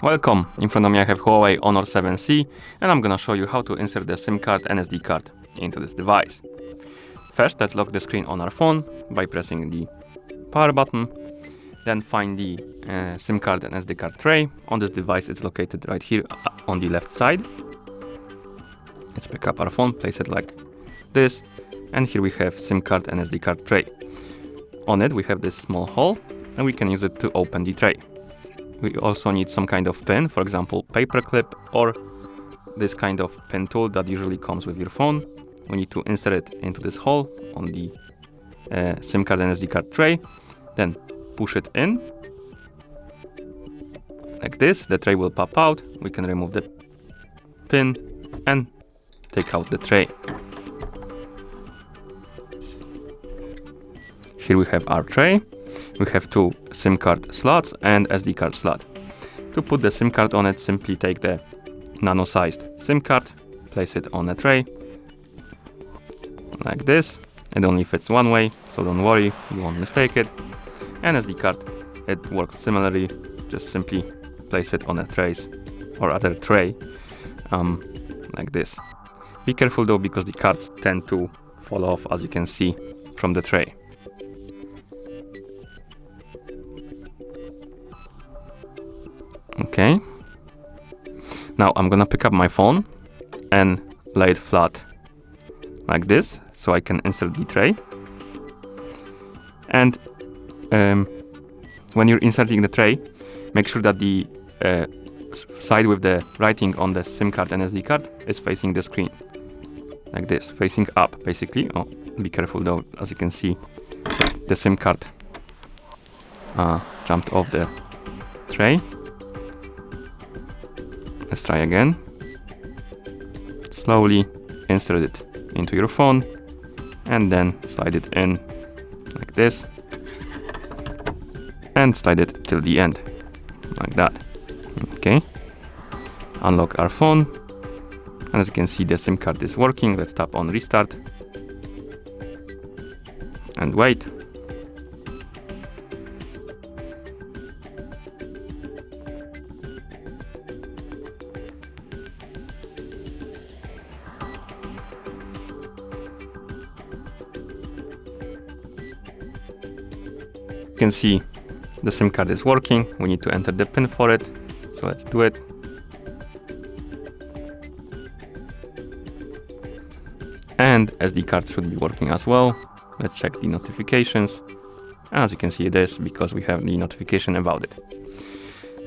Welcome, in front of me I have Huawei Honor 7C and I'm gonna show you how to insert the SIM card and SD card into this device. First, let's lock the screen on our phone by pressing the power button. Then find the SIM card and SD card tray. On this device it's located right here on the left side. Let's pick up our phone, place it like this, and here we have SIM card and SD card tray. On it we have this small hole and we can use it to open the tray. We also need some kind of pin, for example paper clip or this kind of pin tool that usually comes with your phone. We need to insert it into this hole on the SIM card and SD card tray, then push it in like this. The tray will pop out. We can remove the pin and take out the tray. Here we have our tray. We have two SIM card slots and SD card slot. To put the SIM card on it, simply take the nano-sized SIM card, place it on a tray like this. It only fits one way, so don't worry, you won't mistake it. And SD card, it works similarly, just simply place it on a trace or other tray like this. Be careful though, because the cards tend to fall off, as you can see from the tray. Okay, now I'm gonna pick up my phone and lay it flat like this, so I can insert the tray. And when you're inserting the tray, make sure that the side with the writing on the SIM card and SD card is facing the screen, like this, facing up basically. Oh, be careful though, as you can see, the SIM card jumped off the tray. Let's try again. Slowly insert it into your phone and then slide it in like this and slide it till the end like that. Okay, unlock our phone, and as you can see the SIM card is working. Let's tap on restart and wait. You can see the SIM card is working. We need to enter the pin for it, so let's do it. And SD card should be working as well. Let's check the notifications. As you can see, it is, because we have the notification about it.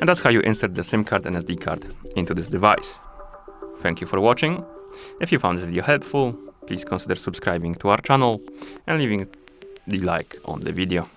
And that's how you insert the SIM card and SD card into this device. Thank you for watching. If you found this video helpful, please consider subscribing to our channel and leaving the like on the video.